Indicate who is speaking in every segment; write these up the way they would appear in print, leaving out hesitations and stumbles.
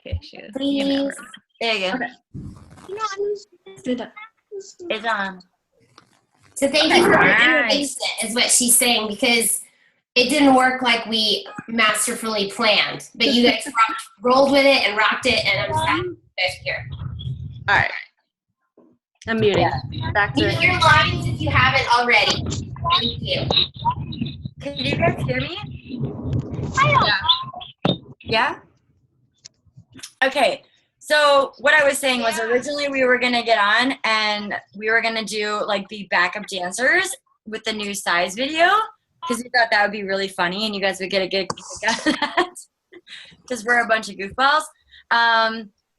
Speaker 1: issues.
Speaker 2: Please.
Speaker 3: There you go.
Speaker 1: Okay.
Speaker 3: It's on.
Speaker 2: So thank you for the innovation is what she's saying, because it didn't work like we masterfully planned, but you guys rolled with it and rocked it, and I'm sad you guys are here.
Speaker 1: All right. I'm muting. Back to
Speaker 2: Mute your lines if you haven't already. Thank you.
Speaker 3: Can you guys hear me? Yeah? Okay. So what I was saying was originally we were going to get on and we were going to do like the backup dancers with the new size video because we thought that would be really funny and you guys would get a good kick out of that because we're a bunch of goofballs.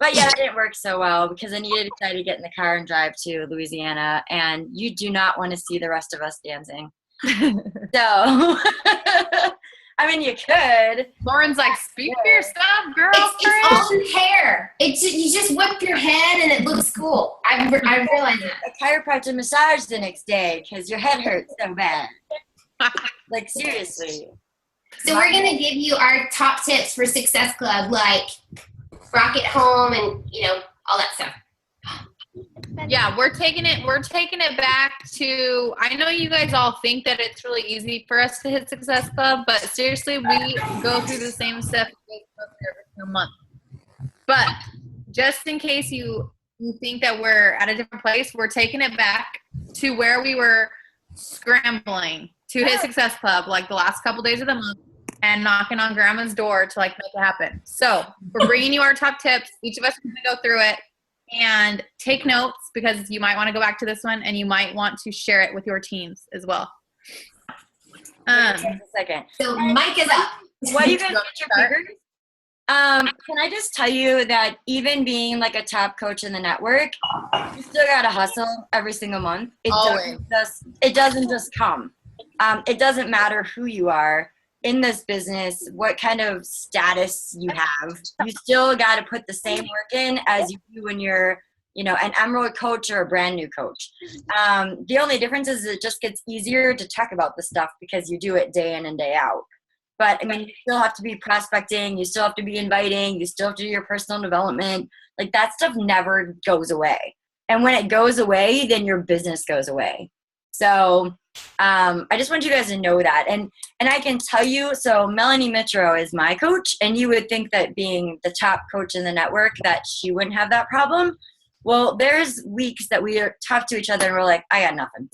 Speaker 3: But yeah, that didn't work so well because I needed to get in the car and drive to Louisiana, and you do not want to see the rest of us dancing. So, I mean, you could.
Speaker 4: Lauren's like, speak for your stuff, girl.
Speaker 2: It's all in hair. You just whip your head and it looks cool. I realize that.
Speaker 3: A chiropractor massage the next day because your head hurts so bad. Like, seriously.
Speaker 2: So we're going to give you our top tips for Success Club, like rock it home and, all that stuff.
Speaker 4: Yeah, we're taking it back to, I know you guys all think that it's really easy for us to hit Success Club, but seriously, we go through the same stuff every single month. But just in case you think that we're at a different place, we're taking it back to where we were scrambling to hit Success Club like the last couple days of the month and knocking on grandma's door to like make it happen. So we're bringing you our top tips. Each of us is going to go through it and take notes because you might want to go back to this one and you might want to share it with your teams as well.
Speaker 3: Just a second.
Speaker 2: So mic is up.
Speaker 3: While you guys get your fingers, can I just tell you that even being like a top coach in the network, you still gotta hustle every single month. It doesn't just come. It doesn't matter who you are in this business, what kind of status you have. You still got to put the same work in as you do when you're, an emerald coach or a brand new coach. The only difference is it just gets easier to talk about the stuff because you do it day in and day out. But I mean, you still have to be prospecting. You still have to be inviting. You still have to do your personal development. Like that stuff never goes away. And when it goes away, then your business goes away. So I just want you guys to know that. And I can tell you, so Melanie Mitro is my coach, and you would think that being the top coach in the network that she wouldn't have that problem. Well, there's weeks that we talk to each other and we're like, I got nothing.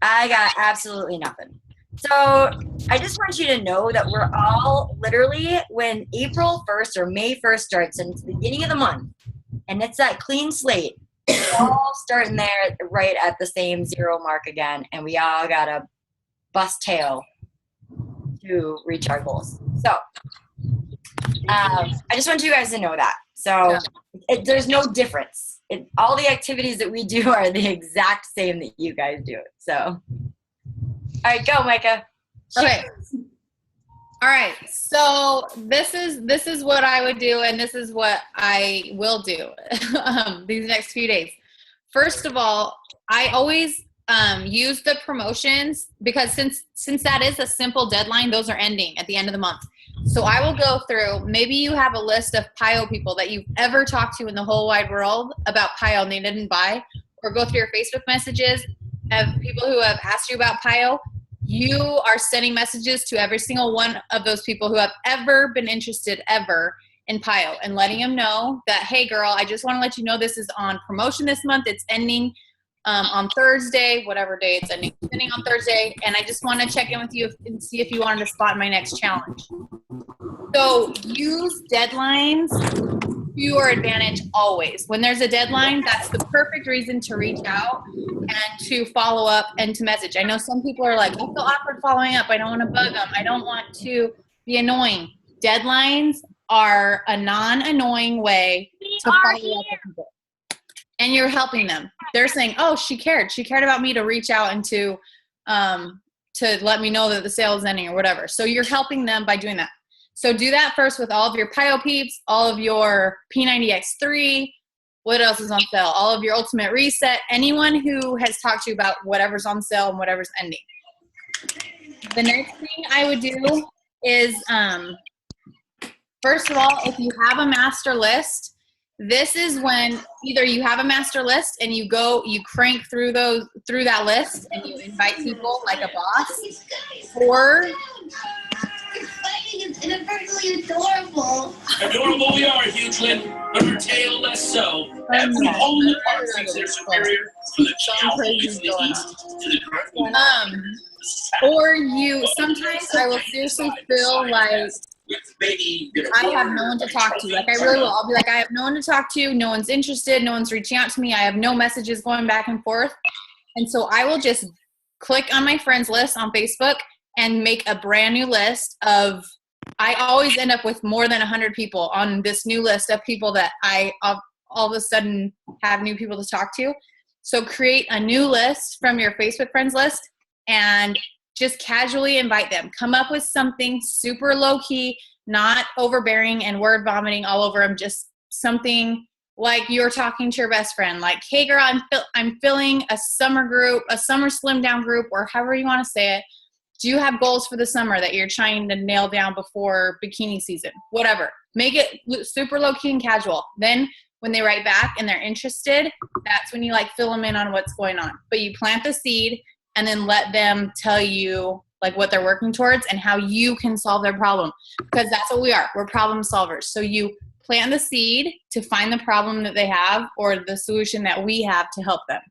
Speaker 3: I got absolutely nothing. So I just want you to know that we're all literally, when April 1st or May 1st starts, and it's the beginning of the month, and it's that clean slate, we're all starting there right at the same zero mark again, and we all got to bust tail to reach our goals. So I just want you guys to know that. So there's no difference. All the activities that we do are the exact same that you guys do. So, all right, go, Micah.
Speaker 4: Okay. All right. So this is what I would do, and this is what I will do these next few days. First of all, I always use the promotions because since that is a simple deadline, those are ending at the end of the month. So I will go through, maybe you have a list of PIO people that you've ever talked to in the whole wide world about PIO and they didn't buy, or go through your Facebook messages of people who have asked you about PIO. You are sending messages to every single one of those people who have ever been interested ever in PIO and letting them know that, hey girl, I just want to let you know this is on promotion this month. It's ending on Thursday, whatever day it's ending on Thursday. And I just want to check in with you and see if you wanted a spot in my next challenge. So use deadlines to your advantage always. When there's a deadline, that's the perfect reason to reach out and to follow up and to message. I know some people are like, I feel awkward following up. I don't want to bug them. I don't want to be annoying. Deadlines are a non-annoying way to follow up with people. And you're helping them. They're saying, oh, she cared. She cared about me to reach out and to let me know that the sale is ending or whatever. So you're helping them by doing that. So do that first with all of your PIO peeps, all of your P90X3, what else is on sale? All of your Ultimate Reset, anyone who has talked to you about whatever's on sale and whatever's ending. The next thing I would do is First of all, if you have a master list, this is when either you have a master list and you crank through that list and you invite people like a boss, or
Speaker 2: It's inadvertently adorable.
Speaker 5: Adorable we are, Hugeland, but our tail less so. Every hole in the park thinks they're superior, from the Cowboys in the east to the Griffin.
Speaker 4: Or sometimes I will seriously feel like I have no one to talk to. Like, I really will. I'll be like, I have no one to talk to. No one's interested. No one's reaching out to me. I have no messages going back and forth. And so I will just click on my friends list on Facebook and make a brand new list of, I always end up with more than 100 people on this new list of people that I all of a sudden have new people to talk to. So create a new list from your Facebook friends list and just casually invite them. Come up with something super low-key, not overbearing and word vomiting all over them. Just something like you're talking to your best friend. Like, hey, girl, I'm filling a summer group, a summer slim down group, or however you want to say it. Do you have goals for the summer that you're trying to nail down before bikini season? Whatever. Make it super low-key and casual. Then when they write back and they're interested, that's when you like fill them in on what's going on. But you plant the seed and then let them tell you like what they're working towards and how you can solve their problem. Because that's what we are. We're problem solvers. So you plant the seed to find the problem that they have or the solution that we have to help them.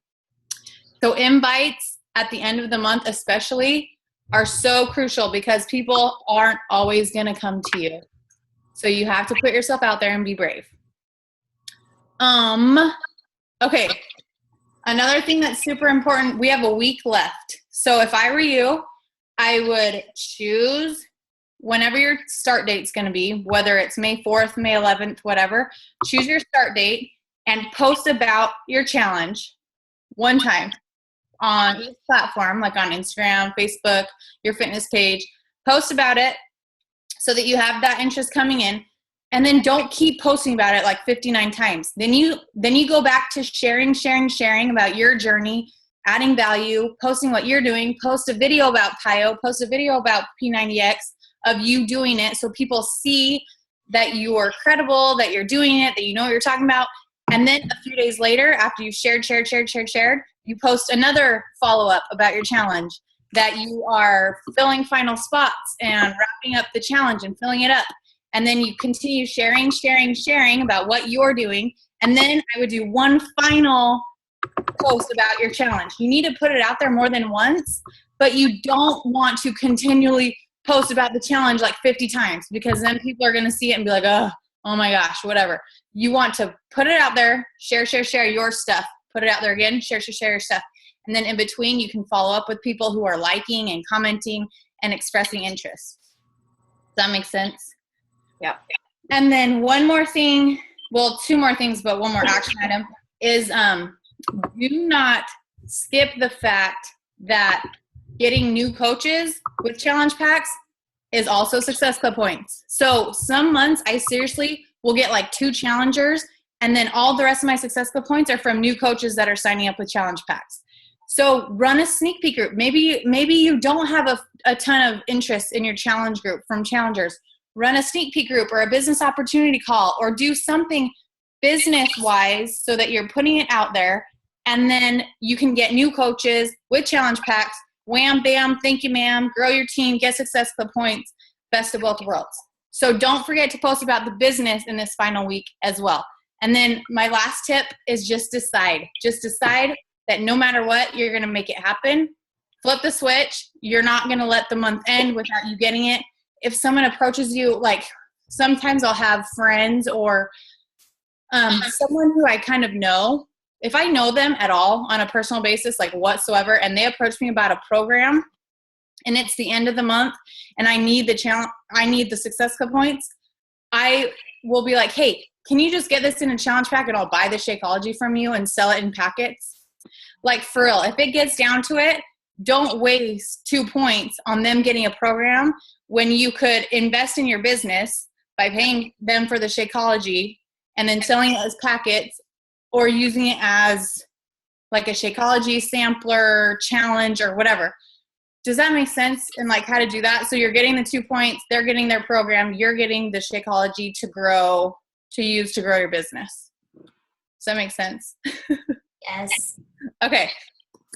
Speaker 4: So invites at the end of the month especially are so crucial because people aren't always going to come to you. So you have to put yourself out there and be brave. Okay. Another thing that's super important, we have a week left. So if I were you, I would choose whenever your start date's going to be, whether it's May 4th, May 11th, whatever, choose your start date and post about your challenge one time on each platform, like on Instagram, Facebook, your fitness page. Post about it so that you have that interest coming in. And then don't keep posting about it like 59 times. Then you go back to sharing about your journey, adding value, posting what you're doing, post a video about PIO, post a video about P90X of you doing it so people see that you are credible, that you're doing it, that you know what you're talking about. And then a few days later, after you've shared, you post another follow-up about your challenge, that you are filling final spots and wrapping up the challenge and filling it up. And then you continue sharing about what you're doing. And then I would do one final post about your challenge. You need to put it out there more than once, but you don't want to continually post about the challenge like 50 times because then people are going to see it and be like, oh my gosh, whatever. You want to put it out there, share your stuff, put it out there again, share your stuff. And then in between, you can follow up with people who are liking and commenting and expressing interest. Does that make sense? Yeah. And then one more thing, well, two more things, but one more action item is do not skip the fact that getting new coaches with challenge packs is also Success Club points. So some months I seriously will get like 2 challengers and then all the rest of my Success Club points are from new coaches that are signing up with challenge packs. So run a sneak peek group. Maybe you don't have a ton of interest in your challenge group from challengers. Run a sneak peek group or a business opportunity call or do something business-wise so that you're putting it out there. And then you can get new coaches with challenge packs. Wham, bam, thank you, ma'am. Grow your team, get Success Club points, best of both worlds. So don't forget to post about the business in this final week as well. And then my last tip is just decide. Just decide that no matter what, you're going to make it happen. Flip the switch. You're not going to let the month end without you getting it. If someone approaches you, like sometimes I'll have friends or someone who I kind of know, if I know them at all on a personal basis, like whatsoever, and they approach me about a program and it's the end of the month and I need the Success Club points, I will be like, hey, can you just get this in a challenge pack and I'll buy the Shakeology from you and sell it in packets? Like for real, if it gets down to it, don't waste 2 points on them getting a program when you could invest in your business by paying them for the Shakeology and then selling it as packets or using it as like a Shakeology sampler challenge or whatever. does that make sense? And like how to do that? So you're getting the 2 points, they're getting their program, you're getting the Shakeology to use to grow your business. Does that make sense?
Speaker 2: Yes.
Speaker 4: Okay.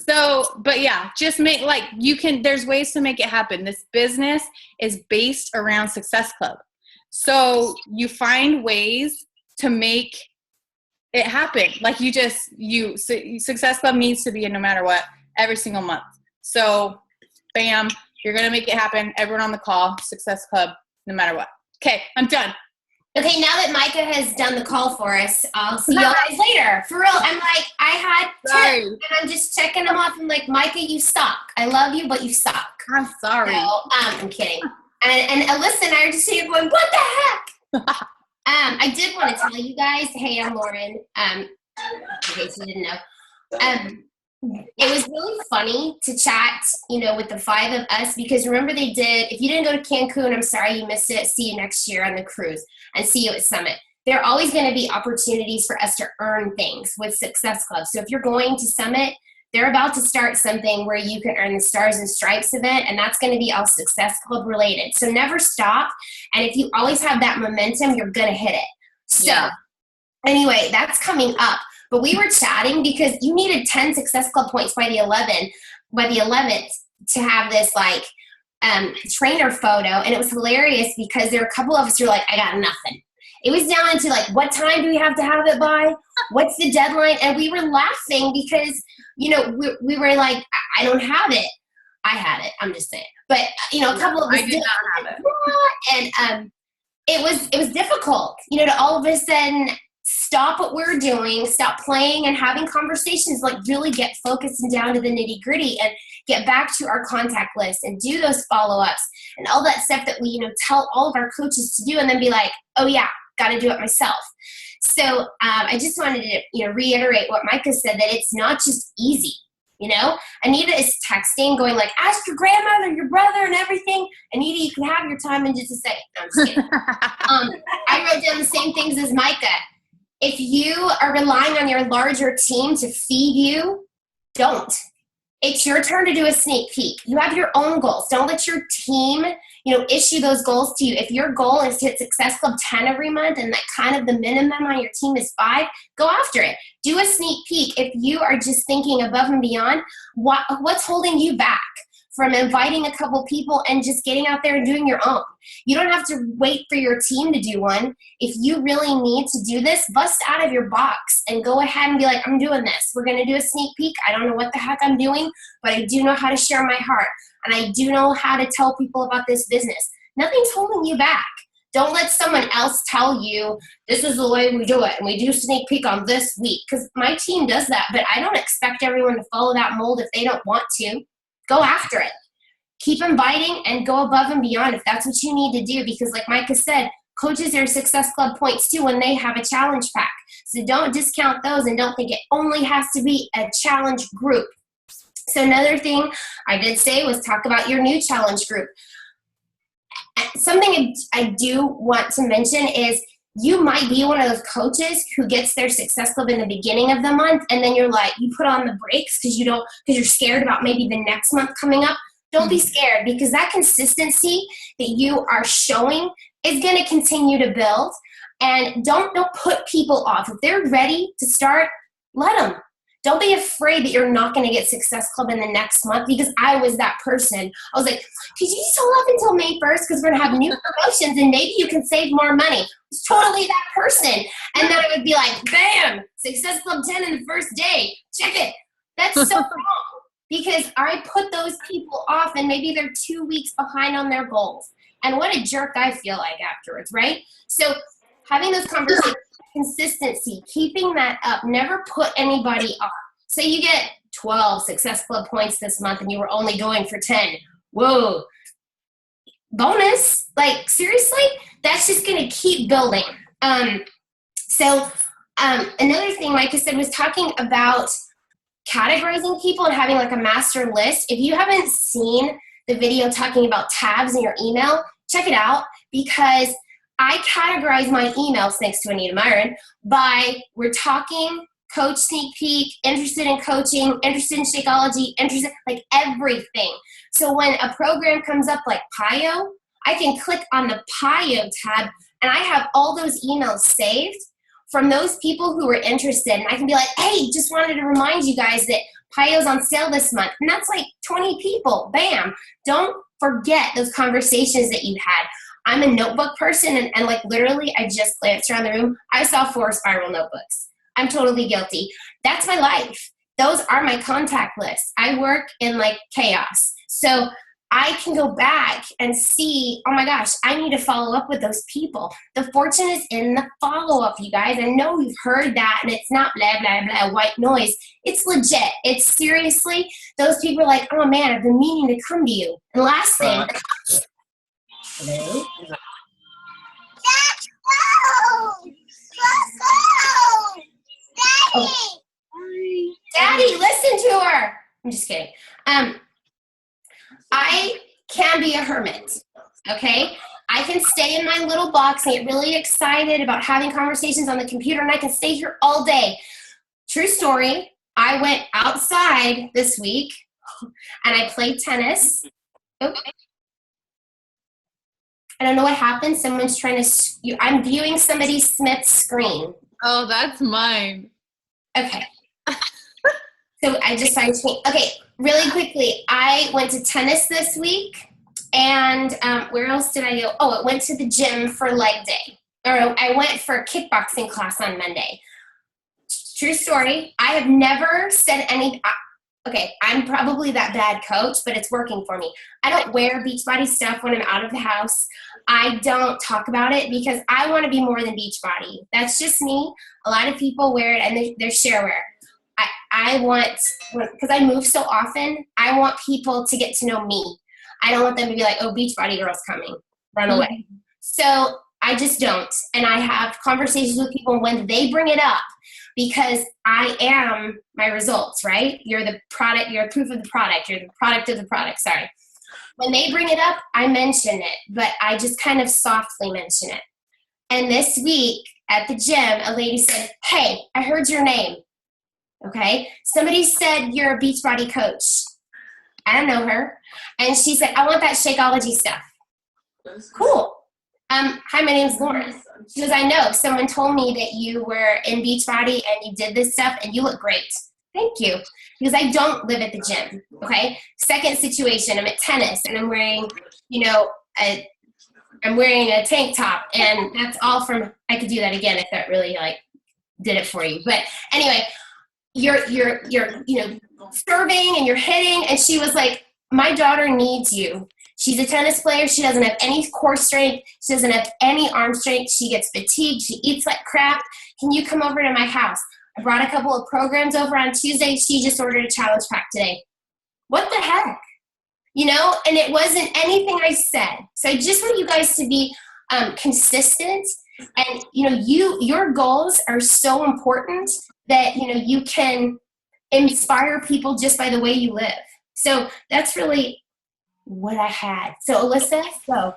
Speaker 4: So, but yeah, just make like there's ways to make it happen. This business is based around Success Club. So you find ways to make it happen. Like Success Club needs to be in no matter what, every single month. So bam, you're going to make it happen. Everyone on the call, Success Club, no matter what. Okay, I'm done.
Speaker 2: Okay, now that Micah has done the call for us, I'll see y'all guys later. For real, I'm like, I had tips, and I'm just checking them off. I'm like, Micah, you suck. I love you, but you suck.
Speaker 4: I'm sorry.
Speaker 2: So, I'm kidding. And Alyssa and I are just sitting here going, what the heck? I did want to tell you guys, hey, I'm Lauren. In case you didn't know. It was really funny to chat, with the 5 of us, because remember if you didn't go to Cancun, I'm sorry you missed it. See you next year on the cruise, and see you at Summit. There are always going to be opportunities for us to earn things with Success Club. So if you're going to Summit, they're about to start something where you can earn the Stars and Stripes event, and that's going to be all Success Club related. So never stop, and if you always have that momentum, you're going to hit it. So anyway, that's coming up. But we were chatting because you needed 10 Success Club points by the 11th to have this trainer photo. And it was hilarious because there were a couple of us who were like, I got nothing. It was down to like, what time do we have to have it by? What's the deadline? And we were laughing because, we were like, I don't have it. I had it. I'm just saying. But, a couple of us
Speaker 4: I did not have it.
Speaker 2: And it was difficult, to all of a sudden stop what we're doing, stop playing and having conversations, like really get focused and down to the nitty gritty and get back to our contact list and do those follow-ups and all that stuff that we, tell all of our coaches to do, and then be like, oh yeah, got to do it myself. So I just wanted to, reiterate what Micah said, that it's not just easy. Anita is texting, going like, ask your grandmother, your brother, and everything. Anita, you can have your time in just a second. No, I'm just kidding. I wrote down the same things as Micah. If you are relying on your larger team to feed you, don't. It's your turn to do a sneak peek. You have your own goals. Don't let your team, issue those goals to you. If your goal is to hit Success Club 10 every month and that kind of the minimum on your team is 5, go after it. Do a sneak peek. If you are just thinking above and beyond, what's holding you back from inviting a couple people and just getting out there and doing your own? You don't have to wait for your team to do one. If you really need to do this, bust out of your box and go ahead and be like, I'm doing this. We're going to do a sneak peek. I don't know what the heck I'm doing, but I do know how to share my heart. And I do know how to tell people about this business. Nothing's holding you back. Don't let someone else tell you, this is the way we do it, and we do sneak peek on this week. Because my team does that, but I don't expect everyone to follow that mold if they don't want to. Go after it. Keep inviting and go above and beyond if that's what you need to do, because like Micah said, coaches are Success Club points too when they have a challenge pack. So don't discount those and don't think it only has to be a challenge group. So another thing I did say was talk about your new challenge group. Something I do want to mention is you might be one of those coaches who gets their Success Club in the beginning of the month, and then you're like, you put on the brakes because you're scared about maybe the next month coming up. Don't be scared, because that consistency that you are showing is going to continue to build. And don't put people off. If they're ready to start, let them. Don't be afraid that you're not going to get Success Club in the next month, because I was that person. I was like, could you just hold up until May 1st because we're going to have new promotions and maybe you can save more money. I was totally that person. And then I would be like, bam, Success Club 10 in the first day. Check it. That's so wrong, because I put those people off and maybe they're 2 weeks behind on their goals. And what a jerk I feel like afterwards, right? So having those conversations, consistency, keeping that up, never put anybody off. Say you get 12 Success Club points this month and you were only going for 10. Whoa. Bonus. Like, seriously? That's just going to keep building. So another thing Micah said was talking about categorizing people and having like a master list. If you haven't seen the video talking about tabs in your email, check it out, because I categorize my emails, thanks to Anita Myron, by we're talking coach sneak peek, interested in coaching, interested in Shakeology, interested, like everything. So when a program comes up like PIO, I can click on the PIO tab and I have all those emails saved from those people who were interested. And I can be like, hey, just wanted to remind you guys that PIO's on sale this month. And that's like 20 people. Bam. Don't forget those conversations that you had. I'm a notebook person, and like literally I just glanced around the room. I saw 4 spiral notebooks. I'm totally guilty. That's my life. Those are my contact lists. I work in like chaos. So I can go back and see, oh my gosh, I need to follow up with those people. The fortune is in the follow-up, you guys. I know you've heard that, and it's not blah, blah, blah, white noise. It's legit. It's seriously, those people are like, oh man, I've been meaning to come to you. And last thing. Hello? Oh. Daddy, listen to her. I'm just kidding. I can be a hermit, okay? I can stay in my little box and get really excited about having conversations on the computer, and I can stay here all day. True story, I went outside this week, and I played tennis. Oh. I don't know what happened. Someone's trying to, I'm viewing somebody Smith's screen.
Speaker 4: Oh, that's mine.
Speaker 2: Okay. So I just signed me. Okay, really quickly, I went to tennis this week, and where else did I go? Oh, I went to the gym for leg day. Or I went for a kickboxing class on Monday. True story. I have never said any. Okay, I'm probably that bad coach, but it's working for me. I don't wear BeachBody stuff when I'm out of the house. I don't talk about it because I want to be more than BeachBody. That's just me. A lot of people wear it, and they're shareware. I want, because I move so often, I want people to get to know me. I don't want them to be like, oh, BeachBody girl's coming, run away. So I just don't. And I have conversations with people when they bring it up, because I am my results, right? You're the product, you're proof of the product, you're the product of the product, sorry. When they bring it up, I mention it, but I just kind of softly mention it. And this week at the gym, a lady said, hey, I heard your name. Okay, somebody said you're a BeachBody coach. I don't know her. And she said, I want that Shakeology stuff. Cool. Hi, my name's Lauren. She goes, I know. Someone told me that you were in BeachBody and you did this stuff and you look great. Thank you. Because I don't live at the gym. Okay. Second situation, I'm at tennis and I'm wearing, I'm wearing a tank top, and that's all from, I could do that again if that really like did it for you. But anyway, you're serving and you're hitting, and she was like, my daughter needs you. She's a tennis player. She doesn't have any core strength. She doesn't have any arm strength. She gets fatigued. She eats like crap. Can you come over to my house? I brought a couple of programs over on Tuesday. She just ordered a challenge pack today. What the heck? And it wasn't anything I said. So I just want you guys to be consistent. And, your goals are so important that, you can inspire people just by the way you live. So that's really what I had. So Alyssa, go.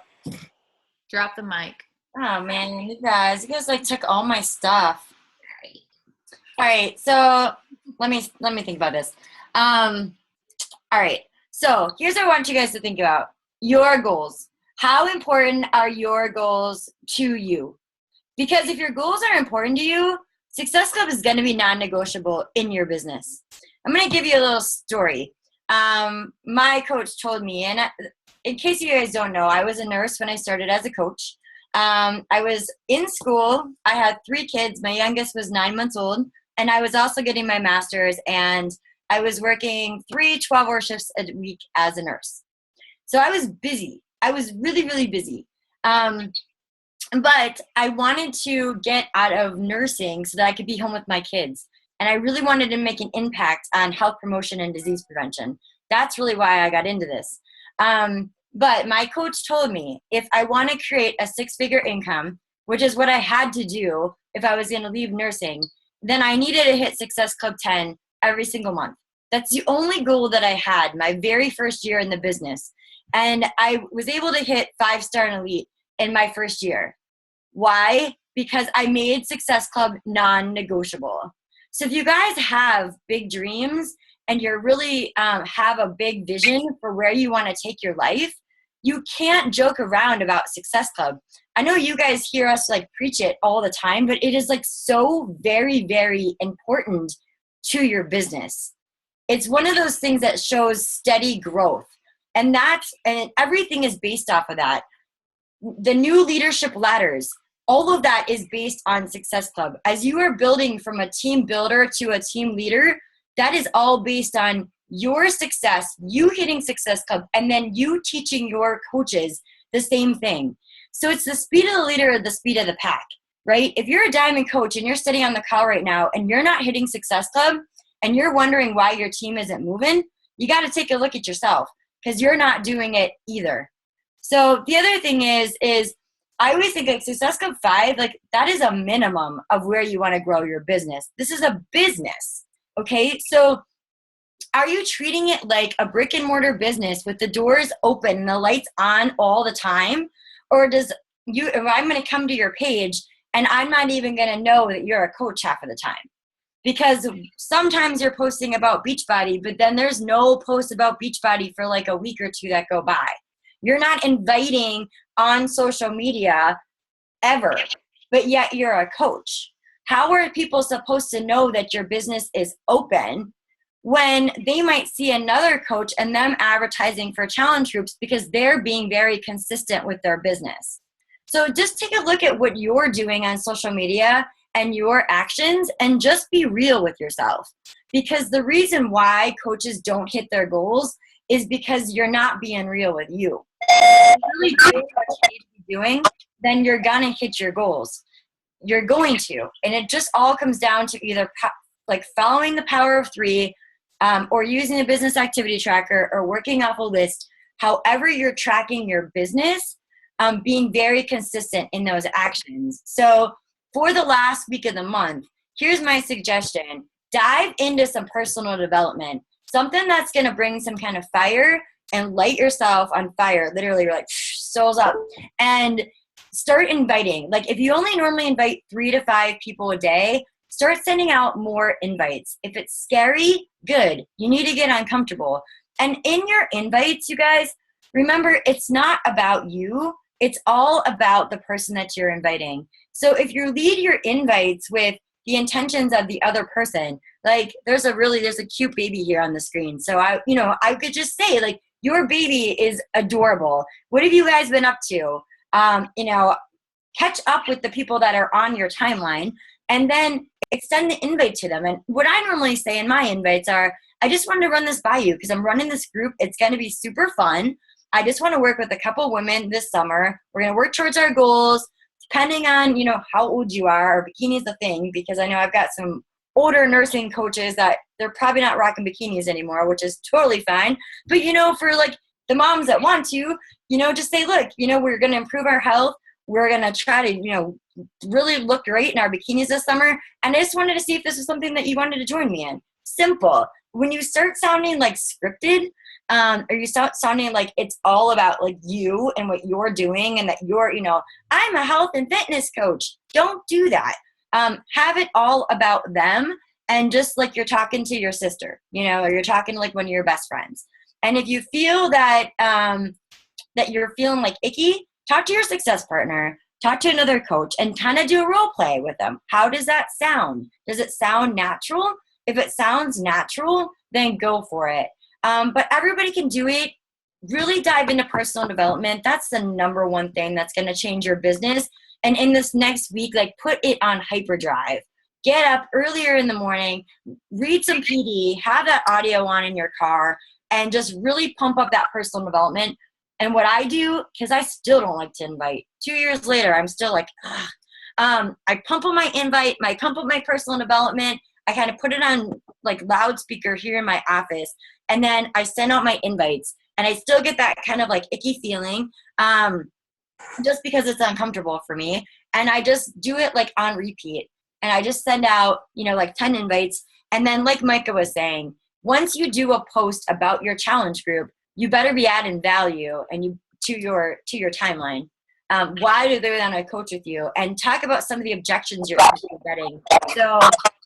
Speaker 4: Drop the mic.
Speaker 3: Oh man, you guys like took all my stuff. All right, so let me think about this. All right, so here's what I want you guys to think about. Your goals. How important are your goals to you? Because if your goals are important to you, Success Club is going to be non-negotiable in your business. I'm going to give you a little story. My coach told me, and in case you guys don't know, I was a nurse when I started as a coach. I was in school. I had 3 kids. My youngest was 9 months old, and I was also getting my master's, and I was working 3 12-hour shifts a week as a nurse. So I was busy. I was really, really busy. But I wanted to get out of nursing so that I could be home with my kids. And I really wanted to make an impact on health promotion and disease prevention. That's really why I got into this. But my coach told me if I want to create a 6-figure income, which is what I had to do if I was going to leave nursing, then I needed to hit Success Club 10 every single month. That's the only goal that I had my very first year in the business. And I was able to hit 5-star and elite in my first year. Why? Because I made Success Club non-negotiable. So if you guys have big dreams and you're really have a big vision for where you want to take your life, you can't joke around about Success Club. I know you guys hear us like preach it all the time, but it is like so very, very important to your business. It's one of those things that shows steady growth. And everything is based off of that. The new leadership ladders, all of that is based on Success Club. As you are building from a team builder to a team leader, that is all based on your success, you hitting Success Club, and then you teaching your coaches the same thing. So it's the speed of the leader or the speed of the pack, right? If you're a diamond coach and you're sitting on the call right now and you're not hitting Success Club and you're wondering why your team isn't moving, you got to take a look at yourself because you're not doing it either. So the other thing is I always think like Success Club 5, like that is a minimum of where you want to grow your business. This is a business, okay? So are you treating it like a brick and mortar business with the doors open and the lights on all the time? Or if I'm going to come to your page and I'm not even going to know that you're a coach half of the time? Because sometimes you're posting about BeachBody, but then there's no post about BeachBody for like a week or two that go by. You're not inviting on social media ever, but yet you're a coach. How are people supposed to know that your business is open when they might see another coach and them advertising for challenge groups because they're being very consistent with their business? So just take a look at what you're doing on social media and your actions and just be real with yourself. Because the reason why coaches don't hit their goals is because you're not being real with you. If you really do what you need to be doing, then you're gonna hit your goals. You're going to. And it just all comes down to either like following the power of 3 or using a business activity tracker or working off a list. However you're tracking your business, being very consistent in those actions. So for the last week of the month, here's my suggestion. Dive into some personal development, something that's going to bring some kind of fire and light yourself on fire. Literally, you're like, souls up. And start inviting. Like if you only normally invite 3 to 5 people a day, start sending out more invites. If it's scary, good. You need to get uncomfortable. And in your invites, you guys, remember, it's not about you. It's all about the person that you're inviting. So if you lead your invites with the intentions of the other person, like there's a cute baby here on the screen. So I could just say like, your baby is adorable. What have you guys been up to? Catch up with the people that are on your timeline and then extend the invite to them. And what I normally say in my invites are, I just wanted to run this by you because I'm running this group. It's going to be super fun. I just want to work with a couple women this summer. We're going to work towards our goals. Depending on, how old you are, bikini is the thing, because I know I've got some older nursing coaches that they're probably not rocking bikinis anymore, which is totally fine. But, for like the moms that want to, just say, look, we're going to improve our health. We're going to try to, really look great in our bikinis this summer. And I just wanted to see if this was something that you wanted to join me in. Simple. When you start sounding like scripted, or you start sounding like it's all about like you and what you're doing and that you're, I'm a health and fitness coach. Don't do that. Have it all about them and just like you're talking to your sister, or you're talking to like one of your best friends. And if you feel that, that you're feeling like icky, talk to your success partner, talk to another coach and kind of do a role play with them. How does that sound? Does it sound natural? If it sounds natural, then go for it. But everybody can do it. Really dive into personal development. That's the number one thing that's going to change your business. And in this next week, like put it on hyperdrive. Get up earlier in the morning, read some PD, have that audio on in your car, and just really pump up that personal development. And what I do, because I still don't like to invite. 2 years later, I'm still like, I pump up my invite, pump up my personal development. I kind of put it on like loudspeaker here in my office. And then I send out my invites. And I still get that kind of like icky feeling just because it's uncomfortable for me. And I just do it like on repeat. And I just send out, like 10 invites. And then like Micah was saying, once you do a post about your challenge group, you better be adding value and to your timeline. Why do they want to coach with you? And talk about some of the objections you're actually getting. So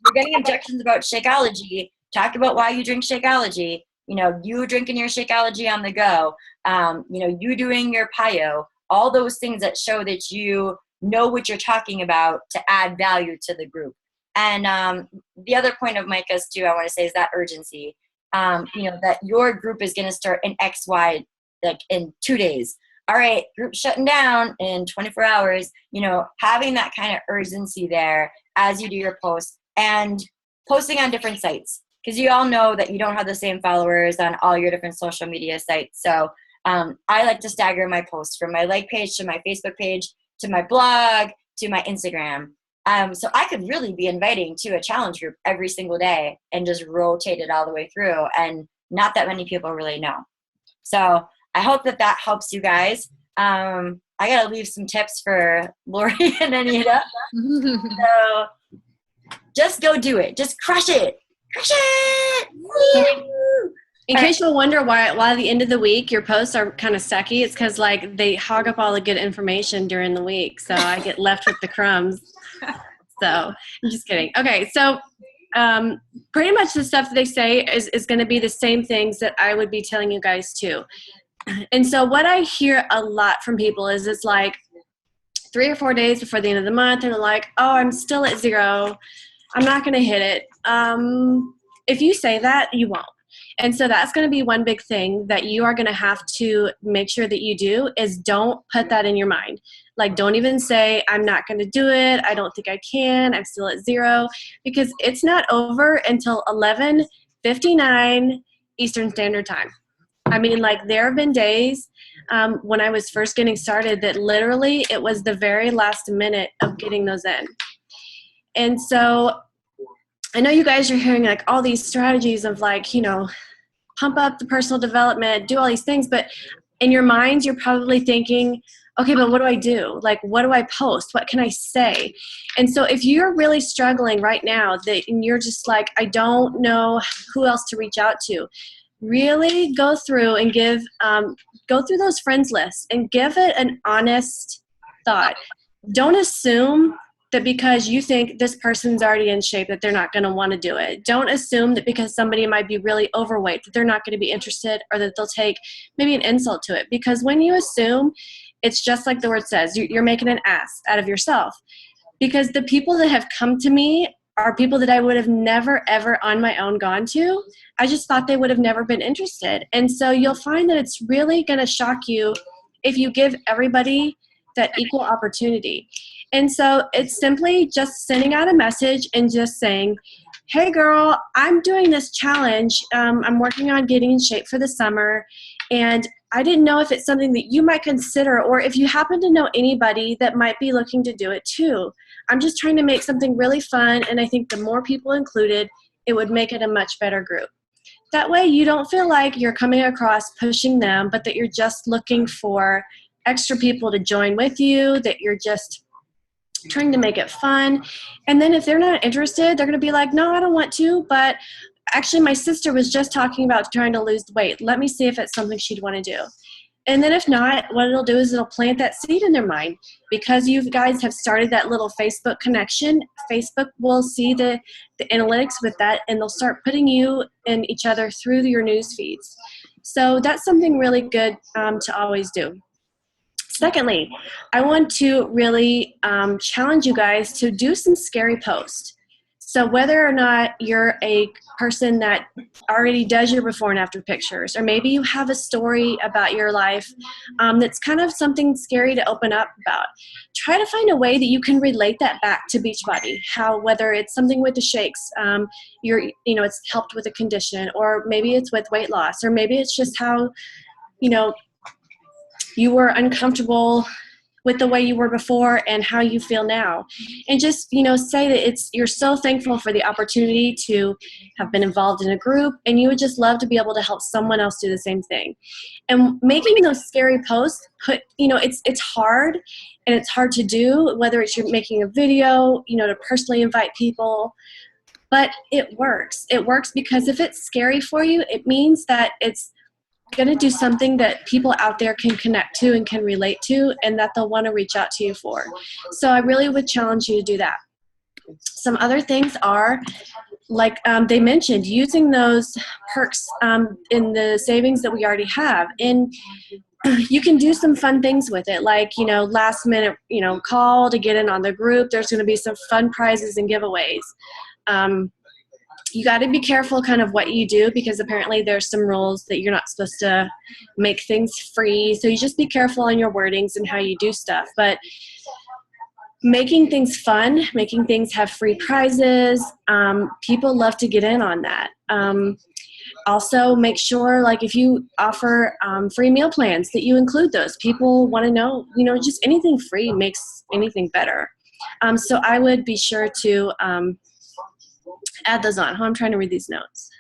Speaker 3: you're getting objections about Shakeology. Talk about why you drink Shakeology. You know, you drinking your Shakeology on the go. You know, you doing your PIO. All those things that show that you know what you're talking about to add value to the group. And the other point of Micah's too, I want to say, is that urgency. You know, that your group is going to start in X, Y, like in 2 days. All right, group shutting down in 24 hours. You know, having that kind of urgency there as you do your posts and posting on different sites, because you all know that you don't have the same followers on all your different social media sites. So I like to stagger my posts from my like page to my Facebook page to my blog to my Instagram. So I could really be inviting to a challenge group every single day and just rotate it all the way through. And not that many people really know. So I hope that that helps you guys. I got to leave some tips for Lori and Anita. So just go do it. Just crush it. Crush it. Woo!
Speaker 1: In case you'll wonder why at the end of the week your posts are kind of sucky, it's because like they hog up all the good information during the week, so I get left with the crumbs. So I'm just kidding. Okay, so pretty much the stuff that they say is going to be the same things that I would be telling you guys too. And so what I hear a lot from people is it's like 3 or 4 days before the end of the month, and they're like, "Oh, I'm still at 0. I'm not going to hit it." If you say that, you won't. And so that's going to be one big thing that you are going to have to make sure that you do is don't put that in your mind. Like, don't even say, "I'm not going to do it. I don't think I can. I'm still at 0," because it's not over until 11:59 Eastern Standard Time. I mean, like, there have been days when I was first getting started that literally it was the very last minute of getting those in. And so I know you guys are hearing like all these strategies of like, you know, pump up the personal development, do all these things, but in your minds, you're probably thinking, okay, but what do I do? Like, what do I post? What can I say? And so if you're really struggling right now and you're just like, I don't know who else to reach out to, really go through and go through those friends lists and give it an honest thought. Don't assume that because you think this person's already in shape that they're not going to want to do it. Don't assume that because somebody might be really overweight that they're not going to be interested or that they'll take maybe an insult to it. Because when you assume, it's just like the word says, you're making an ass out of yourself. Because the people that have come to me are people that I would have never, ever on my own gone to. I just thought they would have never been interested. And so you'll find that it's really going to shock you if you give everybody that equal opportunity. And so it's simply just sending out a message and just saying, "Hey girl, I'm doing this challenge. I'm working on getting in shape for the summer. And I didn't know if it's something that you might consider or if you happen to know anybody that might be looking to do it too. I'm just trying to make something really fun. And I think the more people included, it would make it a much better group." That way you don't feel like you're coming across pushing them, but that you're just looking for extra people to join with you, that you're just trying to make it fun. And then if they're not interested, they're going to be like, "No, I don't want to, but actually my sister was just talking about trying to lose weight. Let me see if it's something she'd want to do." And then if not, what it'll do is it'll plant that seed in their mind. Because you guys have started that little Facebook connection, Facebook will see the analytics with that, and they'll start putting you and each other through your news feeds. So that's something really good to always do. Secondly, I want to really challenge you guys to do some scary posts. So whether or not you're a person that already does your before and after pictures, or maybe you have a story about your life that's kind of something scary to open up about, try to find a way that you can relate that back to BeachBody. How, whether it's something with the shakes, it's helped with a condition, or maybe it's with weight loss, or maybe it's just how, you were uncomfortable with the way you were before and how you feel now. And just, say that you're so thankful for the opportunity to have been involved in a group, and you would just love to be able to help someone else do the same thing. And making those scary posts, it's hard, and it's hard to do, whether it's you're making a video, to personally invite people, but it works. It works because if it's scary for you, it means that it's going to do something that people out there can connect to and can relate to, and that they'll want to reach out to you for. So I really would challenge you to do that. Some other things are, like they mentioned, using those perks in the savings that we already have. And you can do some fun things with it, like, last minute, call to get in on the group. There's going to be some fun prizes and giveaways. You got to be careful kind of what you do, because apparently there's some rules that you're not supposed to make things free. So you just be careful on your wordings and how you do stuff. But making things fun, making things have free prizes, people love to get in on that. Also, make sure, like, if you offer free meal plans, that you include those. People want to know, just anything free makes anything better. So I would be sure to add those on. I'm trying to read these notes.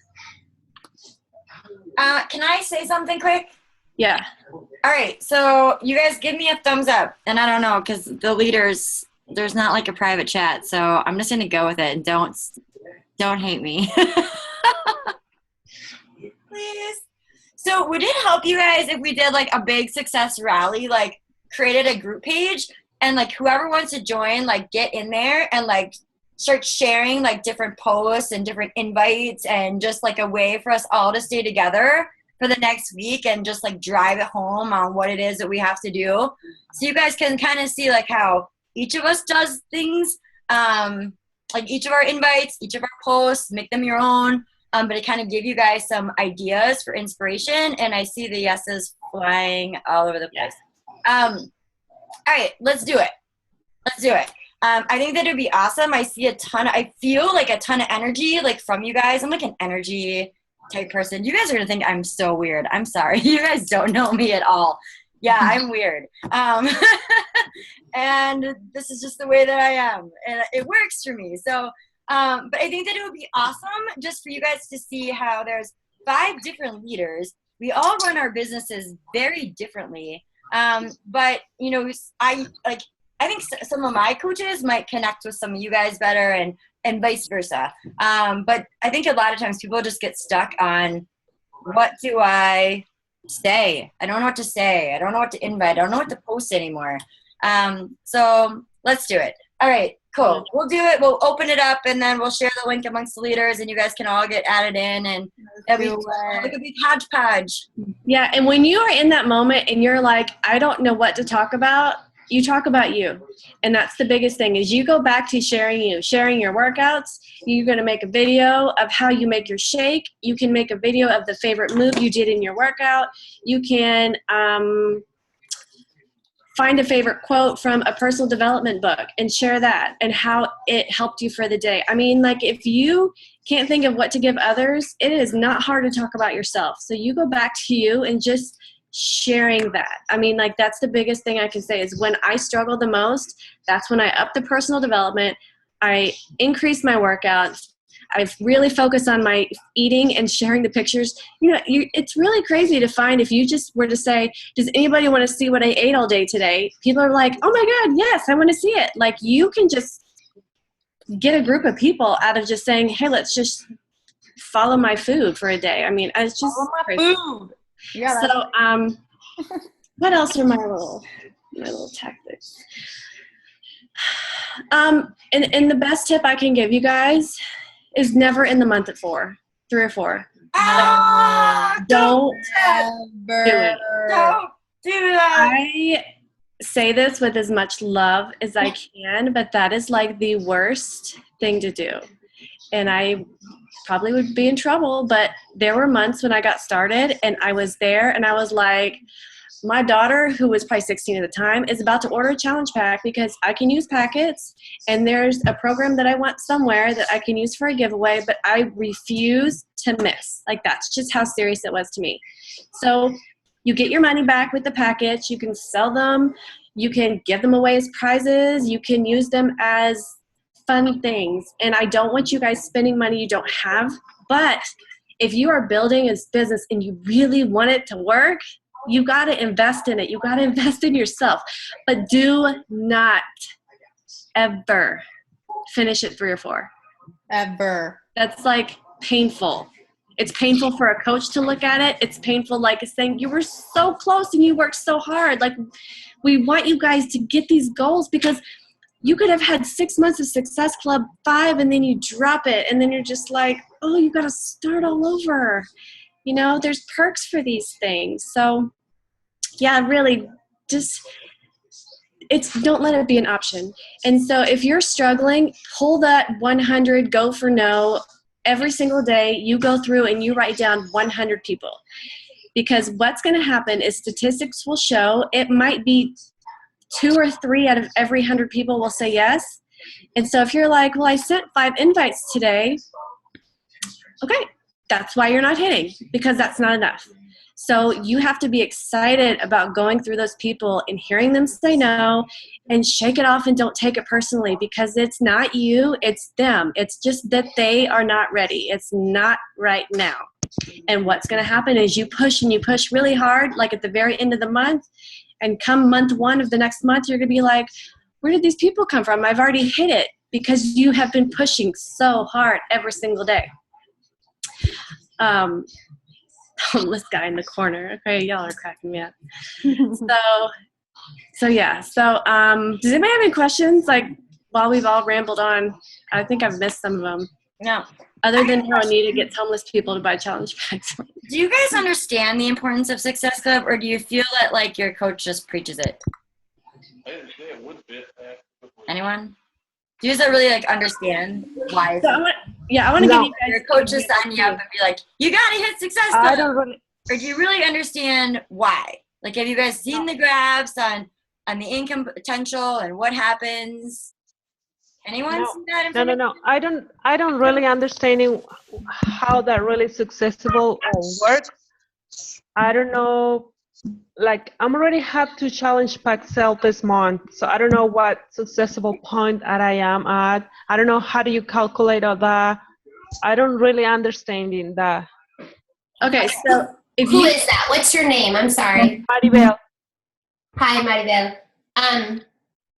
Speaker 3: Can I say something quick?
Speaker 1: Yeah.
Speaker 3: All right. So you guys give me a thumbs up. And I don't know, because the leaders, there's not like a private chat. So I'm just going to go with it, and don't hate me. Please. So would it help you guys if we did like a big success rally, like created a group page, and like whoever wants to join, like get in there and like start sharing like different posts and different invites, and just like a way for us all to stay together for the next week and just like drive it home on what it is that we have to do. So you guys can kind of see like how each of us does things, like each of our invites, each of our posts, make them your own. But it kind of give you guys some ideas for inspiration, and I see the yeses flying all over the place. All right, let's do it. I think that it'd be awesome. I feel like a ton of energy, like from you guys. I'm like an energy type person. You guys are gonna think I'm so weird. I'm sorry. You guys don't know me at all. Yeah, I'm weird. And this is just the way that I am, and it works for me. So, but I think that it would be awesome just for you guys to see how there's 5 different leaders. We all run our businesses very differently. But I think some of my coaches might connect with some of you guys better, and vice versa. But I think a lot of times people just get stuck on, what do I say? I don't know what to say. I don't know what to invite. I don't know what to post anymore. So let's do it. All right, cool. We'll do it. We'll open it up, and then we'll share the link amongst the leaders, and you guys can all get added in, and it'll be like a big hodgepodge.
Speaker 1: Yeah, and when you are in that moment and you're like, I don't know what to talk about, you talk about you. And that's the biggest thing, is you go back to sharing your workouts. You're going to make a video of how you make your shake. You can make a video of the favorite move you did in your workout. You can find a favorite quote from a personal development book and share that, and how it helped you for the day. I mean, like, if you can't think of what to give others, it is not hard to talk about yourself. So you go back to you and just sharing that. I mean, like, that's the biggest thing I can say, is when I struggle the most, that's when I up the personal development. I increase my workouts. I've really focused on my eating and sharing the pictures. It's really crazy to find, if you just were to say, does anybody want to see what I ate all day today? People are like, oh my God, yes, I want to see it. Like, you can just get a group of people out of just saying, hey, let's just follow my food for a day. I mean, it's just crazy.
Speaker 4: Food. Yeah.
Speaker 1: So, what else are my little tactics? And the best tip I can give you guys is never in the month at 3 or 4. Don't do it.
Speaker 3: Don't do that.
Speaker 1: I say this with as much love as I can, but that is like the worst thing to do. And I probably would be in trouble, but there were months when I got started and I was there and I was like, my daughter, who was probably 16 at the time, is about to order a challenge pack because I can use packets, and there's a program that I want somewhere that I can use for a giveaway, but I refuse to miss. Like, that's just how serious it was to me. So you get your money back with the package. You can sell them. You can give them away as prizes. You can use them as fun things. And I don't want you guys spending money you don't have. But if you are building a business and you really want it to work, you got to invest in it. You got to invest in yourself. But do not ever finish at 3 or 4.
Speaker 4: Ever.
Speaker 1: That's like painful. It's painful for a coach to look at it. It's painful, like saying, you were so close and you worked so hard. Like, we want you guys to get these goals, because you could have had 6 months of Success Club 5 and then you drop it. And then you're just like, oh, you got to start all over. You know, there's perks for these things. So yeah, really just, don't let it be an option. And so if you're struggling, pull that 100 go for no. Every single day you go through and you write down 100 people, because what's going to happen is statistics will show it might be 2 or 3 out of every 100 people will say yes. And so if you're like, well, I sent 5 invites today, okay, that's why you're not hitting, because that's not enough. So you have to be excited about going through those people and hearing them say no, and shake it off and don't take it personally, because it's not you, it's them. It's just that they are not ready. It's not right now. And what's going to happen is you push and you push really hard, like at the very end of the month, and come month 1 of the next month, you're going to be like, where did these people come from? I've already hit it, because you have been pushing so hard every single day. Homeless guy in the corner. Okay, y'all are cracking me up. So yeah. So does anybody have any questions? Like, while we've all rambled on, I think I've missed some of them.
Speaker 3: No.
Speaker 1: Other than how Anita gets homeless people to buy challenge packs.
Speaker 3: Do you guys understand the importance of Success Club, or do you feel that like your coach just preaches it? Anyone? Do you guys really like understand why?
Speaker 1: So I want to give you guys
Speaker 3: your coach just sign you up and be like, you gotta hit Success Club. Or do you really understand why? Like, have you guys seen the graphs on the income potential and what happens? Anyone see that information?
Speaker 6: No. I don't really understanding how that really successful works. I don't know. Like, I'm already have 2 challenge pack sell this month, so I don't know what successful point that I am at. I don't know how do you calculate all that. I don't really understand in that.
Speaker 1: Okay, so
Speaker 2: who is that? What's your name? I'm sorry.
Speaker 6: Maribel.
Speaker 2: Hi, Maribel.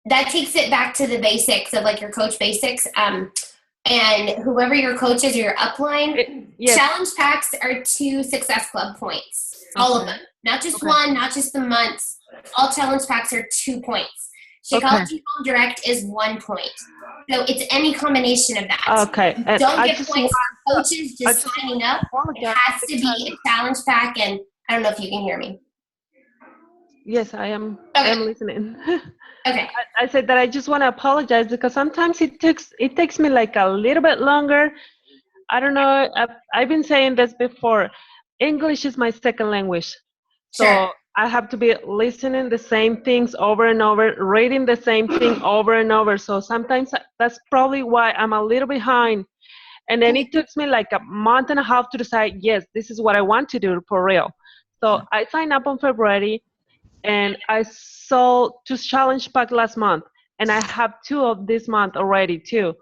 Speaker 2: That takes it back to the basics of like your coach basics. And whoever your coach is, your upline,
Speaker 6: yes.
Speaker 2: Challenge packs are 2 Success Club points. All of them. Not just 1, not just the months. All challenge packs are 2 points. Shakeology Home Direct is 1 point. So it's any combination of that.
Speaker 6: Okay. And
Speaker 2: don't get points for coaches just signing up. It has to be a challenge pack, and I don't know if you can hear me.
Speaker 6: Yes, I am.
Speaker 2: Okay.
Speaker 6: I am listening.
Speaker 2: Okay.
Speaker 6: I said that I just want to apologize, because sometimes it takes me like a little bit longer. I don't know. I've been saying this before. English is my second language. So
Speaker 2: Sure.
Speaker 6: I have to be listening the same things over and over, reading the same thing over and over. So sometimes that's probably why I'm a little behind. And then it took me like a month and a half to decide, yes, this is what I want to do for real. So I signed up on February, and I sold 2 challenge pack last month, and I have 2 of this month already too.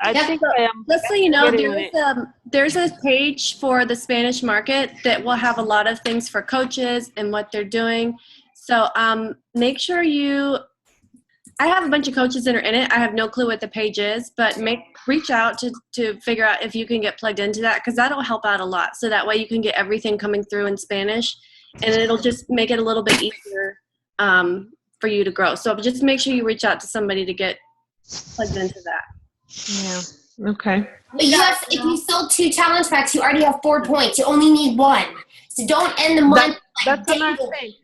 Speaker 6: I think I am.
Speaker 1: Just so you know, there's a page for the Spanish market that will have a lot of things for coaches and what they're doing. So make sure I have a bunch of coaches that are in it. I have no clue what the page is, but reach out to figure out if you can get plugged into that, because that'll help out a lot. So that way you can get everything coming through in Spanish, and it'll just make it a little bit easier for you to grow. So just make sure you reach out to somebody to get plugged into that.
Speaker 6: Yeah. Okay.
Speaker 2: But if you sold 2 challenge packs, you already have 4 points. You only need 1. So don't end the month like
Speaker 6: that's another thing.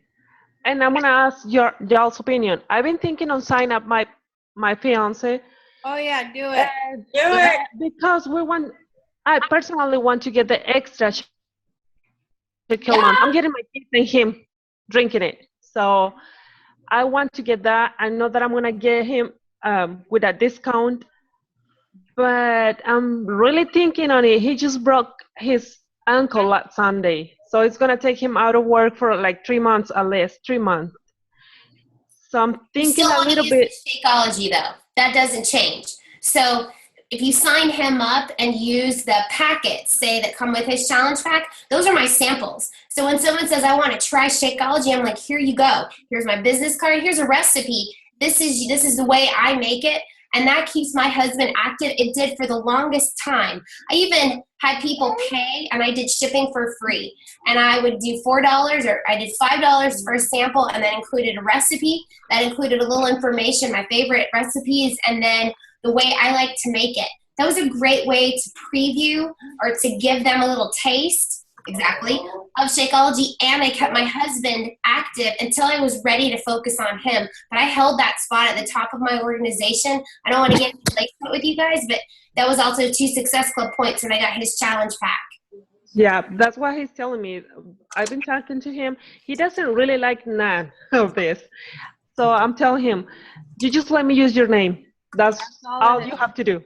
Speaker 6: And I'm gonna ask y'all's opinion. I've been thinking on sign up my fiance.
Speaker 4: Oh yeah, do it.
Speaker 3: Do it.
Speaker 6: Because I personally want to get the extra I'm getting my kids and him drinking it. So I want to get that. I know that I'm gonna get him with a discount, but I'm really thinking on it. He just broke his ankle last Sunday, so it's gonna take him out of work for like 3 months at least. 3 months. So I'm thinking a little bit.
Speaker 2: Shakeology though, that doesn't change. So if you sign him up and use the packets, say that come with his challenge pack, those are my samples. So when someone says, I want to try Shakeology, I'm like, here you go. Here's my business card. Here's a recipe. This is the way I make it. and that keeps my husband active. It did for the longest time. I even had people pay, and I did shipping for free. And I would do $4, or I did $5 for a sample, and then included a recipe. That included a little information, my favorite recipes, and then the way I like to make it. That was a great way to preview or to give them a little taste, exactly, of Shakeology. And I kept my husband active until I was ready to focus on him. But I held that spot at the top of my organization. I don't want to get complacent with you guys, but that was also 2 Success Club points when I got his challenge pack.
Speaker 6: Yeah, that's what he's telling me. I've been talking to him. He doesn't really like none of this. So I'm telling him, you just let me use your name. That's all you have to do.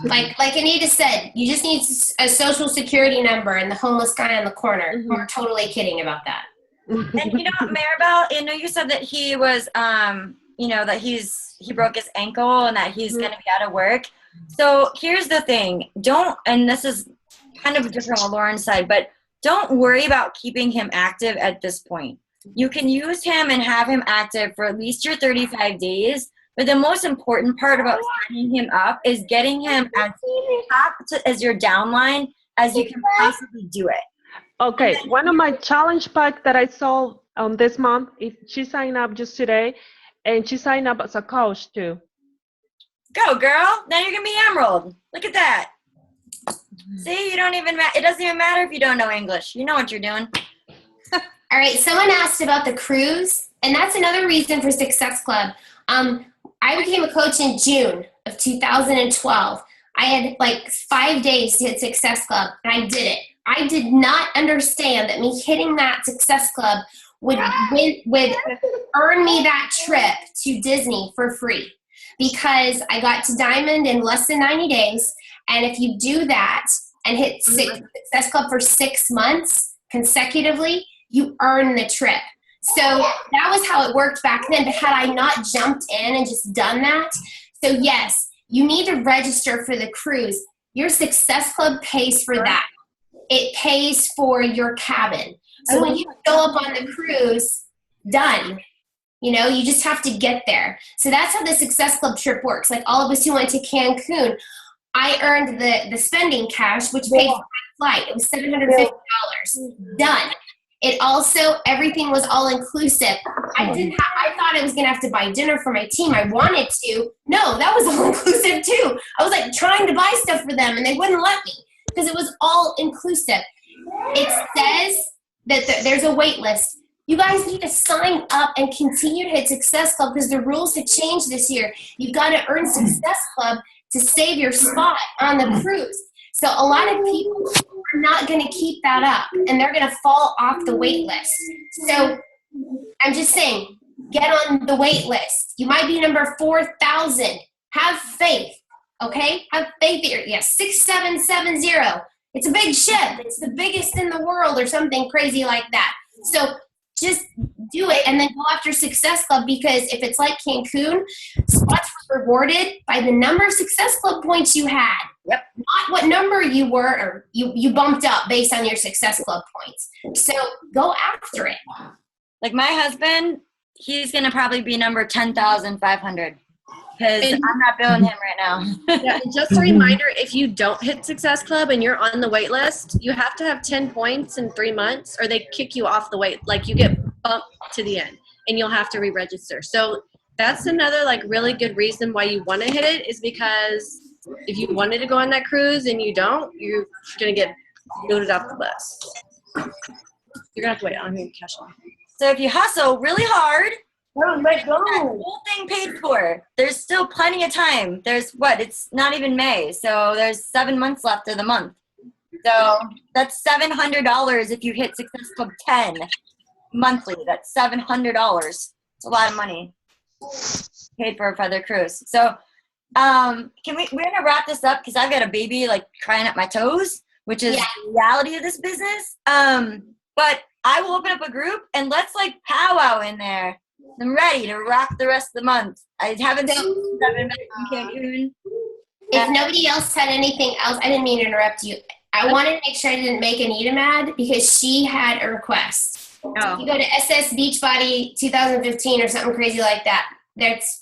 Speaker 2: Like Anita said, you just need a social security number and the homeless guy on the corner.
Speaker 6: Mm-hmm.
Speaker 2: We're totally kidding about that.
Speaker 3: And Maribel, I know you said that he was, that he broke his ankle and that he's going to be out of work. So here's the thing. And this is kind of different on Lauren's side, but don't worry about keeping him active at this point. You can use him and have him active for at least your 35 days. But the most important part about signing him up is getting him as your downline as you can possibly do it.
Speaker 6: Okay, one of my challenge pack that I saw this month, she signed up just today, and she signed up as a coach too.
Speaker 3: Go, girl. Now you're going to be Emerald. Look at that. See, it doesn't even matter if you don't know English. You know what you're doing.
Speaker 2: All right, someone asked about the cruise, and that's another reason for Success Club. I became a coach in June of 2012. I had like 5 days to hit Success Club, and I did it. I did not understand that me hitting that Success Club would earn me that trip to Disney for free, because I got to Diamond in less than 90 days. And if you do that and hit Success Club for 6 months consecutively, you earn the trip. So that was how it worked back then. But had I not jumped in and just done that, so yes, you need to register for the cruise. Your Success Club pays for that. It pays for your cabin. So when you go up on the cruise, done. You just have to get there. So that's how the Success Club trip works. Like all of us who went to Cancun, I earned the spending cash, which paid for my flight. It was $750. Done. It also, everything was all inclusive. I thought I was going to have to buy dinner for my team. I wanted to. No, that was all inclusive too. I was like trying to buy stuff for them and they wouldn't let me because it was all inclusive. It says that there's a wait list. You guys need to sign up and continue to hit Success Club because the rules have changed this year. You've got to earn Success Club to save your spot on the cruise. So a lot of people are not going to keep that up, and they're going to fall off the wait list. So I'm just saying, get on the wait list. You might be number 4,000. Have faith, okay? Have faith here. Yes, 6770. It's a big ship. It's the biggest in the world or something crazy like that. So just do it and then go after Success Club, because if it's like Cancun, spots were rewarded by the number of Success Club points you had. Yep. Not what number you were or you bumped up based on your Success Club points. So go after it.
Speaker 3: Like my husband, he's going to probably be number 10,500 because I'm not billing him right now.
Speaker 1: Yeah, and just a reminder, if you don't hit Success Club and you're on the wait list, you have to have 10 points in 3 months or they kick you off the wait. Like you get bumped to the end and you'll have to re-register. So that's another like really good reason why you want to hit it, is because if you wanted to go on that cruise and you don't, you're going to get booted off the list. You're going to have to wait. I'm going to cash on.
Speaker 3: So if you hustle really hard, that whole thing paid for. There's still plenty of time. It's not even May, so there's 7 months left of the month. So that's $700 if you hit Success Club 10 monthly. That's $700. It's a lot of money paid for a feather cruise. So we're gonna wrap this up because I've got a baby like crying at my toes, which is the reality of this business. But I will open up a group and let's like powwow in there. I'm ready to rock the rest of the month. I haven't been back from Cancun.
Speaker 2: If nobody else had anything else, I didn't mean to interrupt you. I wanted to make sure I didn't make Anita mad because she had a request. If you go to SS Beachbody 2015 or something crazy like that,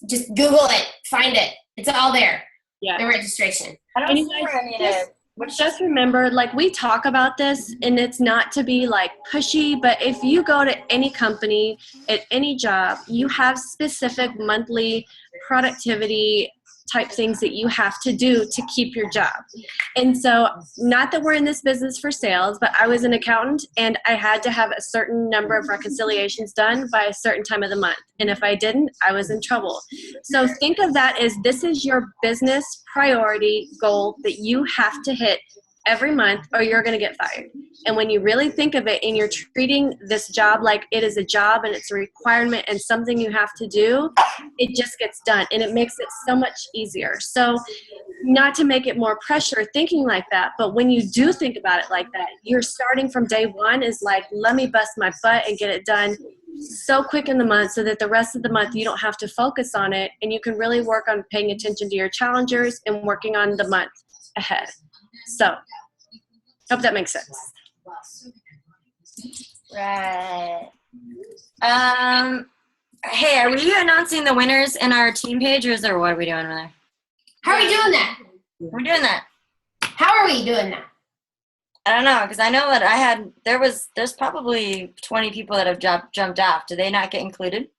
Speaker 2: just Google it, find it. It's all there.
Speaker 1: Yeah.
Speaker 2: The registration.
Speaker 3: I don't
Speaker 1: And you
Speaker 3: see where I need
Speaker 1: guys,
Speaker 3: it.
Speaker 1: just remember, like, we talk about this, and it's not to be like pushy, but if you go to any company at any job, you have specific monthly productivity type things that you have to do to keep your job. And so, not that we're in this business for sales, but I was an accountant and I had to have a certain number of reconciliations done by a certain time of the month. And if I didn't, I was in trouble. So think of that as this is your business priority goal that you have to hit every month or you're going to get fired. And when you really think of it and you're treating this job like it is a job and it's a requirement and something you have to do, it just gets done and it makes it so much easier. So not to make it more pressure thinking like that, but when you do think about it like that, you're starting from day one is like, let me bust my butt and get it done so quick in the month so that the rest of the month you don't have to focus on it and you can really work on paying attention to your challengers and working on the month ahead. So hope that makes sense.
Speaker 3: Right. Hey, are we announcing the winners in our team pages, or what are we doing over there?
Speaker 2: How are we doing that?
Speaker 3: We're doing that.
Speaker 2: How are we doing that?
Speaker 3: I don't know, because I know that there's probably 20 people that have jumped off. Do they not get included?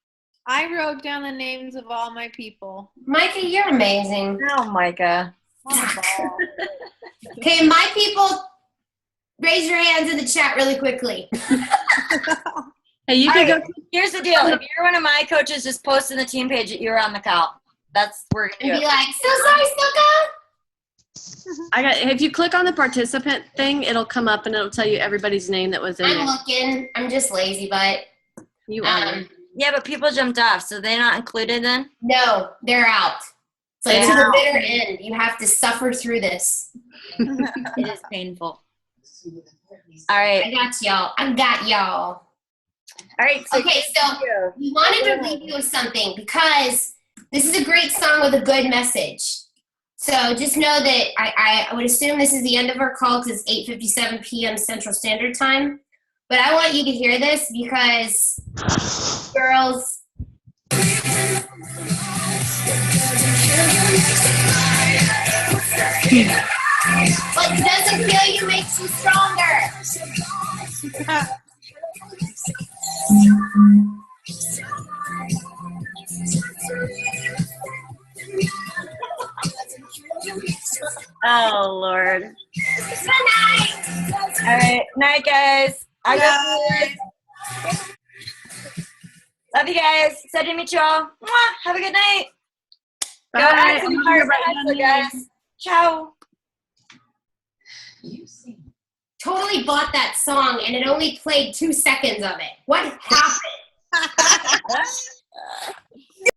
Speaker 4: I wrote down the names of all my people.
Speaker 2: Micah, you're amazing.
Speaker 3: No, Micah.
Speaker 2: Okay, my people, raise your hands in the chat really quickly.
Speaker 1: Hey, you can go.
Speaker 3: Here's the deal. If you're one of my coaches, just post in the team page that you're on the call. That's where we're
Speaker 2: And
Speaker 3: going to
Speaker 2: be
Speaker 3: do it.
Speaker 2: like, so sorry, Silka.
Speaker 1: If you click on the participant thing, it'll come up and it'll tell you everybody's name that was in
Speaker 2: I'm
Speaker 1: there.
Speaker 2: looking. I'm just lazy, but
Speaker 1: You are.
Speaker 3: Yeah, but people jumped off, so they're not included then?
Speaker 2: no, they're out. It's like to the bitter end. You have to suffer through this.
Speaker 3: It is painful. All right.
Speaker 2: I got y'all.
Speaker 3: All right. So
Speaker 2: Okay, so we wanted to leave you with something because this is a great song with a good message. So just know that I would assume this is the end of our call because it's 8:57 p.m. Central Standard Time. But I want you to hear this because, girls, what doesn't kill you makes you stronger.
Speaker 3: Oh, Lord.
Speaker 2: Good night.
Speaker 3: All right. Night, guys. I love you. Love you guys. Excited to meet you all. Mwah. Have a good night. Go add some hearts and guys. Ciao.
Speaker 2: Totally bought that song and it only played 2 seconds of it. What happened?